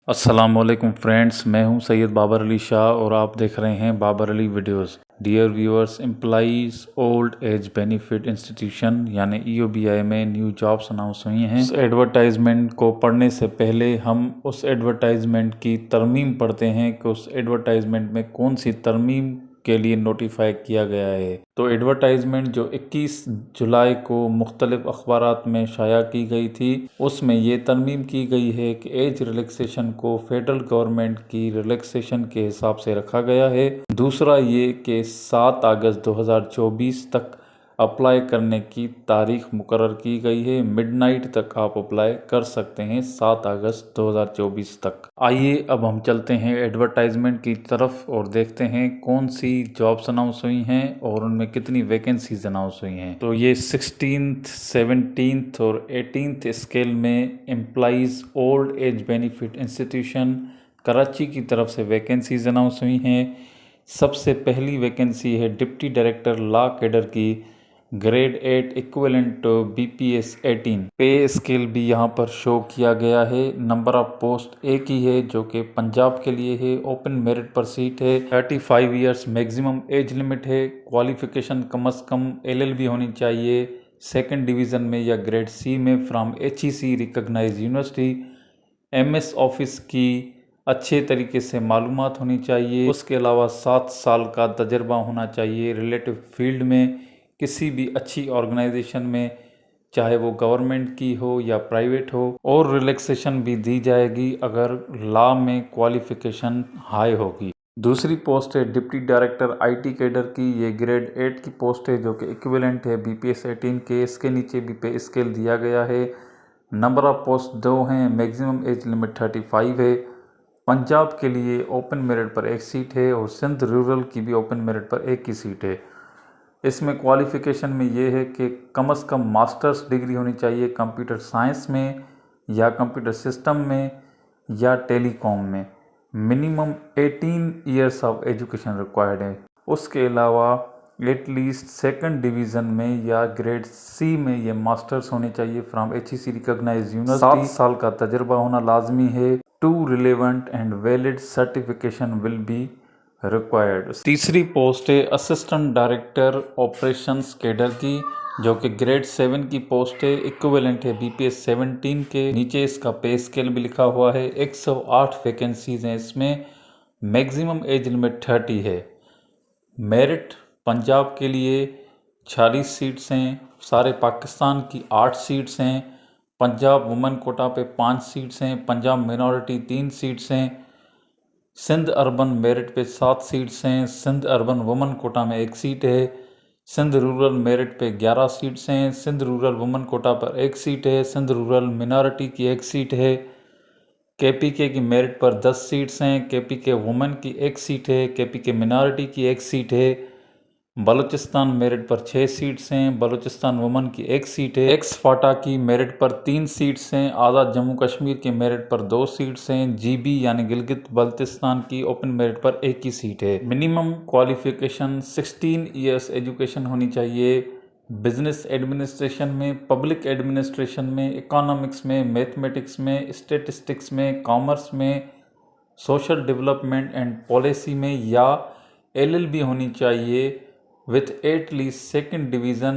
अस्सलामुअलैकुम फ्रेंड्स, मैं हूं सैयद बाबर अली शाह और आप देख रहे हैं Babar Ali videos. Dear viewers, employees old age benefit institution यानी ईओबीआई में न्यू जॉब्स अनाउंस हुई हैं। उस एडवर्टाइजमेंट को पढ़ने से पहले हम उस एडवर्टाइजमेंट की तरमीम पढ़ते हैं कि उस एडवर्टाइजमेंट में कौन सी तरमीम के लिए नोटिफाई किया गया है। तो एडवर्टाइजमेंट जो 21 जुलाई को मुख्तलिफ अखबारात में शाया की गई थी, उसमें ये तरमीम की गई है कि एज रिलैक्सेशन को फेडरल गवर्नमेंट की रिलैक्सेशन के हिसाब से रखा गया है। दूसरा ये कि 7 अगस्त 2024 तक अप्लाई करने की तारीख मुकर्रर की गई है। मिडनाइट तक आप अप्लाई कर सकते हैं 7 अगस्त 2024 तक। आइए अब हम चलते हैं एडवर्टाइजमेंट की तरफ और देखते हैं कौन सी जॉब्स अनाउंस हुई हैं और उनमें कितनी वैकेंसीज अनाउंस हुई हैं। तो ये 16th, 17th और 18th स्केल में employees old age benefit institution Karachi की तरफ से वैकेंसीज अनाउंस हुई हैं। सबसे पहली वैकेंसी है डिप्टी डायरेक्टर लॉ कैडर की, ग्रेड 8 इक्विवेलेंट BPS 18। पे स्केल भी यहाँ पर शो किया गया है। नंबर ऑफ पोस्ट एक ही है जो कि पंजाब के लिए है। ओपन मेरिट पर सीट है। 35 इयर्स मैक्सिमम एज लिमिट है। क्वालिफिकेशन कम अज़ कम LLB होनी चाहिए सेकंड डिवीज़न में या ग्रेड C में from HEC recognised university. MS office की अच्छे तरीके से मालूमात होनी चाहिए। उसके अलावा 7 साल का तजर्बा होना चाहिए रिलेटिव फील्ड में किसी भी अच्छी ऑर्गेनाइजेशन में, चाहे वो गवर्नमेंट की हो या प्राइवेट हो। और रिलैक्सेशन भी दी जाएगी अगर लॉ में क्वालिफिकेशन हाई होगी। दूसरी पोस्ट है डिप्टी डायरेक्टर IT कैडर की। ये ग्रेड 8 की पोस्ट है जो कि इक्विवेलेंट है BPS 18 के। इसके नीचे भी पे स्केल दिया गया है। नंबर ऑफ पोस्ट 2 हैं। मैक्सिमम एज लिमिट 35 है। पंजाब के लिए ओपन मेरिट पर एक सीट है और सिंध रूरल की भी ओपन मेरिट पर एक ही सीट है। इसमें क्वालिफ़िकेशन में ये है कि कम से कम मास्टर्स डिग्री होनी चाहिए कंप्यूटर साइंस में या कंप्यूटर सिस्टम में या टेलीकॉम में। Minimum 18 years of education required है। उसके अलावा एटलीस्ट सेकंड डिवीज़न में या ग्रेड C में ये मास्टर्स होने चाहिए फ्रॉम HEC रिकॉग्नाइज्ड यूनिवर्सिटी। 7 साल का तजर्बा होना लाजमी है। 2 relevant and valid certification will be required. तीसरी पोस्ट है असिस्टेंट डायरेक्टर ऑपरेशंस कैडर की, जो कि ग्रेड 7 की पोस्ट है। इक्विवेलेंट है BPS 17 के। नीचे इसका पे स्केल भी लिखा हुआ है। 108 वैकेंसीज हैं इसमें। मैक्सिमम एज लिमिट 30 है। मेरिट पंजाब के लिए 46 सीट्स हैं। सारे पाकिस्तान की 8 सीट्स हैं। पंजाब वुमेन कोटा पे 5 सीट्स हैं। पंजाब मिनॉरिटी 3 सीट्स हैं। सिंध अर्बन मेरिट पे 7 सीट्स हैं। सिंध अर्बन वुमेन कोटा में 1 सीट है। सिंध रूरल मेरिट पे 11 सीट्स हैं। सिंध रूरल वुमेन कोटा पर 1 सीट है। सिंध रूरल मिनॉरिटी की 1 सीट है। KPK की मेरिट पर 10 सीट्स हैं। KPK वुमेन की 1 सीट है। KPK मिनॉरिटी की 1 सीट है। बलूचिस्तान मेरिट पर 6 सीट्स हैं। बलूचिस्तान वुमेन की 1 सीट है। एक्स फाटा की मेरिट पर 3 सीट्स हैं। आज़ाद जम्मू कश्मीर के मेरिट पर 2 सीट्स हैं। GB यानी गिलगित बल्तिस्तान की ओपन मेरिट पर 1 ही सीट है। मिनिमम क्वालिफिकेशन 16 इयर्स एजुकेशन होनी चाहिए। बिजनेस एडमिनिस्ट्रेशन में, पब्लिक एडमिनिस्ट्रेशन में, इकोनॉमिक्स में, मैथमेटिक्स में, स्टेटिस्टिक्स में, कॉमर्स में, सोशल डेवलपमेंट एंड पॉलिसी में या LLB होनी चाहिए with at least second division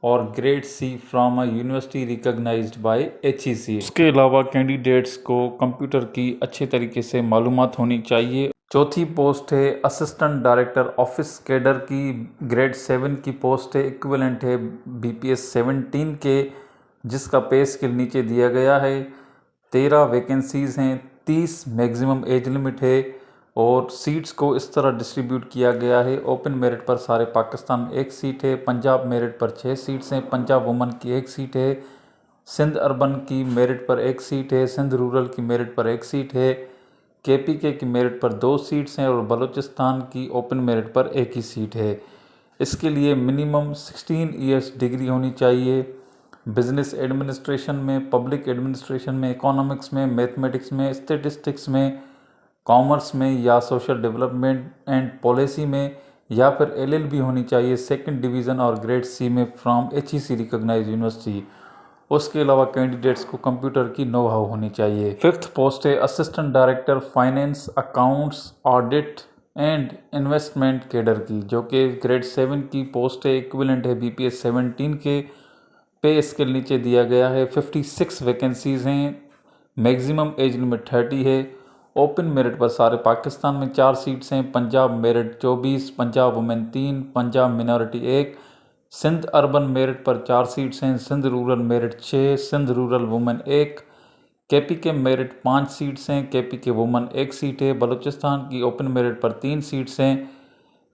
और grade C from a university recognised by HEC। इसके अलावा कैंडिडेट्स को कंप्यूटर की अच्छे तरीके से मालूमात होनी चाहिए। चौथी पोस्ट है असिस्टेंट डायरेक्टर ऑफिस कैडर की। ग्रेड 7 की पोस्ट है। इक्विवेलेंट है BPS 17 के, जिसका पे स्केल नीचे दिया गया है। 13 वैकेंसीज हैं। 30 मैक्सिमम एज लिमिट है और सीट्स को इस तरह डिस्ट्रीब्यूट किया गया है। ओपन मेरिट पर सारे पाकिस्तान में 1 सीट है। पंजाब मेरिट पर 6 सीट्स हैं। पंजाब वुमेन की 1 सीट है। सिंध अर्बन की मेरिट पर 1 सीट है। सिंध रूरल की मेरिट पर 1 सीट है। KPK की मेरिट पर 2 सीट्स हैं और बलूचिस्तान की ओपन मेरिट पर 1 ही सीट है। इसके लिए मिनिमम 16 इयर्स डिग्री होनी चाहिए। बिजनेस एडमिनिस्ट्रेशन में, पब्लिक एडमिनिस्ट्रेशन में, इकोनॉमिक्स में, मैथमेटिक्स में, स्टेटिस्टिक्स में, कॉमर्स में या सोशल डेवलपमेंट एंड पॉलिसी में, या फिर LLB होनी चाहिए सेकंड डिवीज़न और ग्रेड C में फ्रॉम HEC रिकॉग्नाइज्ड यूनिवर्सिटी। उसके अलावा कैंडिडेट्स को कंप्यूटर की नो हाउ होनी चाहिए। फिफ्थ पोस्ट है assistant director finance, accounts, audit and investment cadre की, जो कि ग्रेड 7 की पोस्ट है, इक्विवेलेंट है BPS 17 के। पे स्केल नीचे दिया गया है। 56 वैकेंसीज हैं। मैक्सिमम एज लिमिट 30 है। ओपन मेरिट पर सारे पाकिस्तान में 4 सीट्स हैं। Punjab merit 24, Punjab women 3, Punjab minority 1, Sindh urban merit पर 4 सीट्स हैं। Sindh rural merit 6, Sindh rural women 1, KP के मेरिट 5 सीट्स हैं। KP के वुमेन 1 सीट है। बलूचिस्तान की ओपन मेरिट पर 3 सीट्स हैं।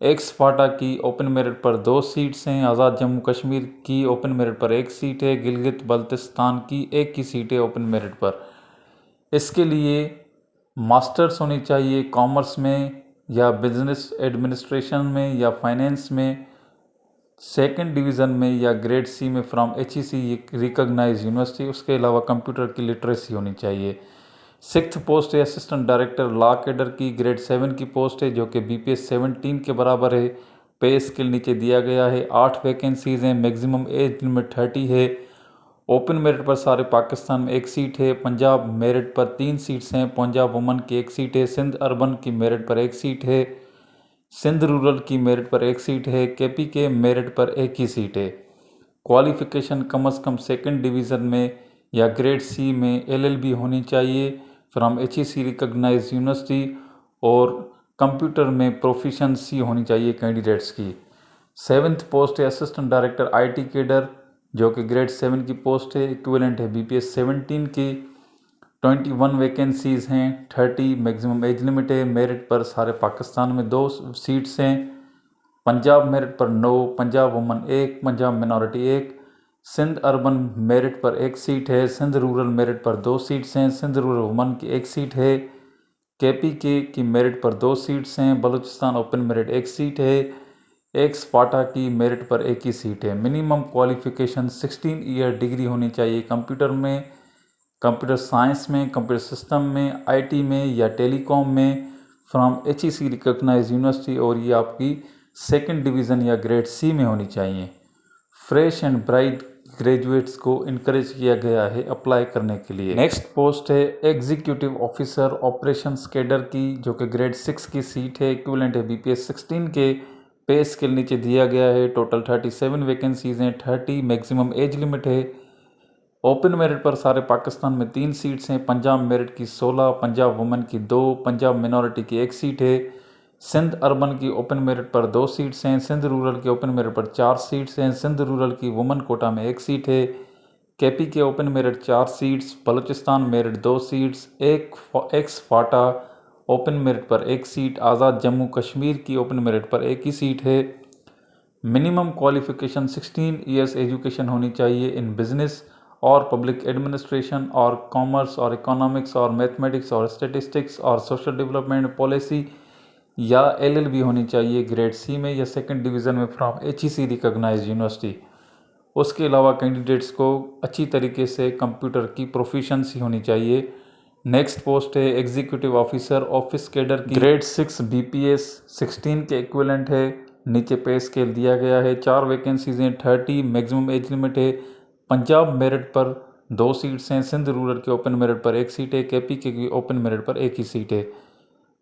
एक्स फाटा की ओपन मेरिट पर 2 सीट्स हैं। आज़ाद जम्मू कश्मीर की ओपन मेरिट पर 1 सीट है। गिलगित बल्तिस्तान की 1 ही सीट है ओपन मेरिट पर। इसके लिए मास्टर्स होनी चाहिए कॉमर्स में या बिजनेस एडमिनिस्ट्रेशन में या फाइनेंस में, सेकंड डिवीज़न में या ग्रेड C में फ्रॉम HEC रिकॉग्नाइज यूनिवर्सिटी। उसके अलावा कंप्यूटर की लिटरेसी होनी चाहिए। सिक्स्थ पोस्ट है असिस्टेंट डायरेक्टर लॉ कैडर की, ग्रेड 7 की पोस्ट है, जो कि BPS 17 के बराबर है। पे स्केल नीचे दिया गया है। 8 वैकेंसीज हैं। मैक्सिमम एज लिमिट 30 है। ओपन मेरिट पर सारे पाकिस्तान में 1 सीट है। पंजाब मेरिट पर 3 सीट्स हैं। पंजाब वुमन की 1 सीट है। सिंध अर्बन की मेरिट पर 1 सीट है। सिंध रूरल की मेरिट पर 1 सीट है। KP के मेरिट पर 1 ही सीट है। क्वालिफिकेशन कम से कम सेकंड डिवीज़न में या ग्रेड C में LLB होनी चाहिए फ्रॉम HEC रिकॉग्नाइज यूनिवर्सिटी, और कंप्यूटर में प्रोफिशेंसी होनी चाहिए कैंडिडेट्स की। 7th पोस्ट है असिस्टेंट डायरेक्टर IT कैडर, जो कि ग्रेड 7 की पोस्ट है, इक्विवेलेंट है BPS 17 की। 21 वैकेंसीज़ हैं। 30 मैक्सिमम एज लिमिट है। मेरिट पर सारे पाकिस्तान में 2 सीट्स हैं। पंजाब मेरिट पर 9, Punjab woman 1, Punjab minority 1, Sindh urban merit पर 1 सीट है। सिंध रूरल मेरिट पर 2 सीट्स हैं। सिंध रूरल वुमन की 1 सीट है। KP की मेरिट पर 2 सीट्स हैं। बलूचिस्तान ओपन मेरिट 1 सीट है। एक्स फाटा की मेरिट पर 1 ही सीट है। मिनिमम क्वालिफिकेशन 16 ईयर डिग्री होनी चाहिए कंप्यूटर में, कंप्यूटर साइंस में, कंप्यूटर सिस्टम में, IT में या टेलीकॉम में फ्रॉम HEC रिकॉग्नाइज यूनिवर्सिटी, और ये आपकी सेकंड डिवीज़न या ग्रेड C में होनी चाहिए। फ्रेश एंड ब्राइट ग्रेजुएट्स को इनकरेज किया गया है अप्लाई करने के लिए। नेक्स्ट पोस्ट है एग्जीक्यूटिव ऑफिसर ऑपरेशंस कैडर की, जो कि ग्रेड 6 की सीट है, इक्विवेलेंट है BPS 16 के। पे स्केल नीचे दिया गया है। टोटल 37 वैकेंसीज हैं। 30 मैक्सिमम एज लिमिट है। ओपन मेरिट पर सारे पाकिस्तान में 3 सीट्स हैं। पंजाब मेरिट की 16, पंजाब वुमेन की 2, पंजाब मिनॉरिटी की 1 सीट है। सिंध अर्बन की ओपन मेरिट पर 2 सीट्स हैं। सिंध रूरल के ओपन मेरिट पर 4 सीट्स हैं। सिंध रूरल की वुमेन कोटा में 1 सीट है। KP के open merit 4 seats, Balochistan merit 2 seats, एक एक्स फाटा ओपन मेरिट पर 1 सीट, आज़ाद जम्मू कश्मीर की ओपन मेरिट पर 1 ही सीट है। मिनिमम क्वालिफिकेशन 16 ईयर्स एजुकेशन होनी चाहिए इन बिजनेस और पब्लिक एडमिनिस्ट्रेशन और कॉमर्स और इकोनॉमिक्स और मैथमेटिक्स और स्टैटिस्टिक्स और सोशल डेवलपमेंट पॉलिसी, या LLB होनी चाहिए ग्रेड C में या सेकंड डिवीज़न में फ्रॉम HEC रिकॉग्नाइज यूनिवर्सिटी। उसके अलावा कैंडिडेट्स को अच्छी तरीके से कंप्यूटर की प्रोफिशेंसी होनी चाहिए। नेक्स्ट पोस्ट है एग्जीक्यूटिव ऑफिसर ऑफिस कैडर की, ग्रेड 6 BPS 16 के इक्विवेलेंट है। नीचे पे स्केल दिया गया है। 4 वैकेंसीज हैं। 30 मैक्सिमम एज लिमिट है। पंजाब मेरिट पर 2 सीट्स हैं। सिंध रूरल के ओपन मेरिट पर 1 सीट है। KP के ओपन मेरिट पर 1 ही सीट है।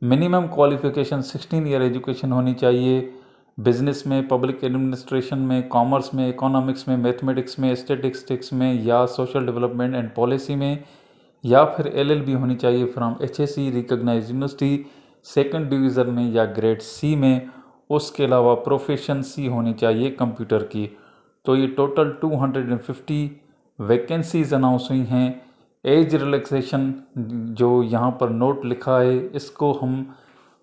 मिनिमम क्वालिफिकेशन 16 ईयर एजुकेशन होनी चाहिए बिजनेस में, पब्लिक एडमिनिस्ट्रेशन में, कॉमर्स में, इकोनॉमिक्स में, मैथमेटिक्स में, स्टैटिस्टिक्स में या सोशल डेवलपमेंट एंड पॉलिसी में, या फिर LLB होनी चाहिए from HEC recognise university second division में या ग्रेड C में। उसके अलावा प्रोफिशेंसी होनी चाहिए कंप्यूटर की। तो ये टोटल 250 वैकेंसीज अनाउंस हुई हैं। एज रिलैक्सेशन जो यहाँ पर नोट लिखा है, इसको हम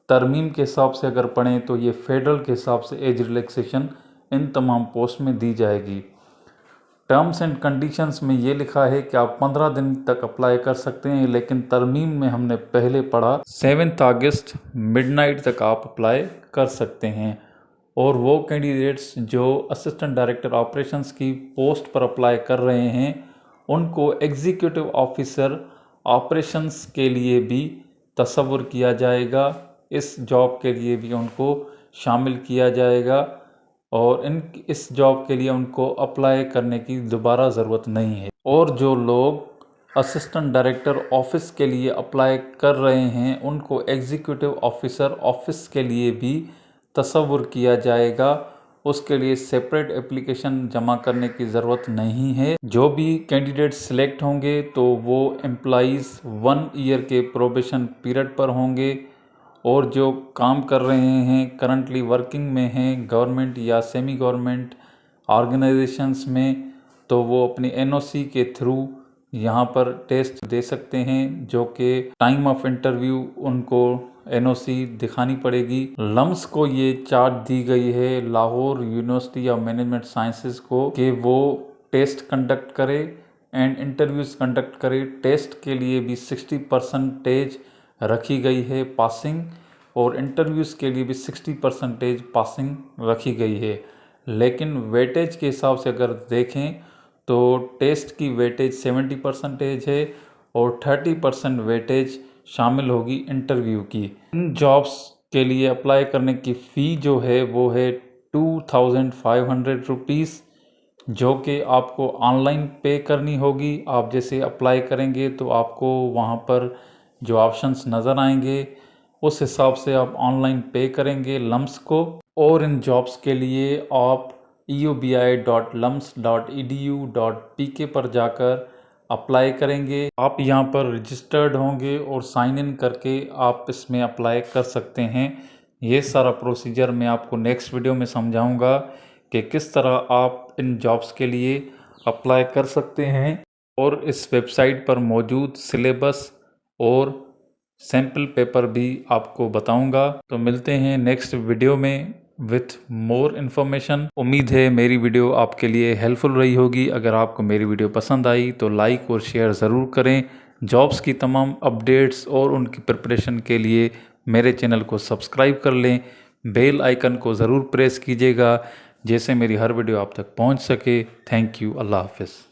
तरमीम के हिसाब से अगर पढ़ें तो ये फेडरल के हिसाब से एज रिलैक्सेशन इन तमाम पोस्ट में दी जाएगी। टर्म्स एंड कंडीशंस में ये लिखा है कि आप 15 दिन तक अप्लाई कर सकते हैं, लेकिन तरमीम में हमने पहले पढ़ा 7 अगस्त मिडनाइट तक आप अप्लाई कर सकते हैं। और वो कैंडिडेट्स जो असिस्टेंट डायरेक्टर ऑपरेशंस की पोस्ट पर अप्लाई कर रहे हैं, उनको एग्जीक्यूटिव ऑफिसर ऑपरेशंस के लिए भी तस्वुर किया जाएगा। इस जॉब के लिए भी उनको शामिल किया जाएगा, और इस जॉब के लिए उनको अप्लाई करने की दोबारा ज़रूरत नहीं है। और जो लोग असिस्टेंट डायरेक्टर ऑफिस के लिए अप्लाई कर रहे हैं उनको एग्जीक्यूटिव ऑफिसर ऑफिस के लिए भी तस्वुर किया जाएगा। उसके लिए सेपरेट एप्लीकेशन जमा करने की ज़रूरत नहीं है। जो भी कैंडिडेट सिलेक्ट होंगे तो वो एम्प्लॉइज़ 1 ईयर के प्रोबेशन पीरियड पर होंगे और जो काम कर रहे हैं करंटली वर्किंग में हैं गवर्नमेंट या सेमी गवर्नमेंट ऑर्गेनाइजेशंस में, तो वो अपनी एनओसी के थ्रू यहाँ पर टेस्ट दे सकते हैं, जो कि टाइम ऑफ इंटरव्यू उनको एनओसी दिखानी पड़ेगी। लम्स को ये चार्ज दी गई है Lahore university of management sciences को कि वो टेस्ट कंडक्ट करे एंड इंटरव्यूज़ कंडक्ट करे। टेस्ट के लिए भी 60% रखी गई है पासिंग और इंटरव्यूज़ के लिए भी 60% पासिंग रखी गई है। लेकिन वेटेज के हिसाब से अगर देखें तो टेस्ट की वेटेज 70% है और 30% वेटेज शामिल होगी इंटरव्यू की। इन जॉब्स के लिए अप्लाई करने की फ़ी जो है वो है 2500 रुपीज़, जो कि आपको ऑनलाइन पे करनी होगी। आप जैसे अप्लाई करेंगे तो आपको वहाँ पर जो ऑप्शंस नज़र आएंगे उस हिसाब से आप ऑनलाइन पे करेंगे लम्स को। और इन जॉब्स के लिए आप eobi.lums.edu.pk पर जाकर अप्लाई करेंगे। आप यहाँ पर रजिस्टर्ड होंगे और साइन इन करके आप इसमें अप्लाई कर सकते हैं। ये सारा प्रोसीजर मैं आपको नेक्स्ट वीडियो में समझाऊंगा कि किस तरह आप इन जॉब्स के लिए अप्लाई कर सकते हैं और इस वेबसाइट पर मौजूद सिलेबस और सैम्पल पेपर भी आपको बताऊंगा। तो मिलते हैं नेक्स्ट वीडियो में विथ मोर इन्फॉर्मेशन। उम्मीद है मेरी वीडियो आपके लिए हेल्पफुल रही होगी। अगर आपको मेरी वीडियो पसंद आई तो लाइक और शेयर ज़रूर करें। जॉब्स की तमाम अपडेट्स और उनकी प्रिपरेशन के लिए मेरे चैनल को सब्सक्राइब कर लें। बेल आइकन को ज़रूर प्रेस कीजिएगा जैसे मेरी हर वीडियो आप तक पहुंच सके। Thank you. अल्लाह हाफ़िज़।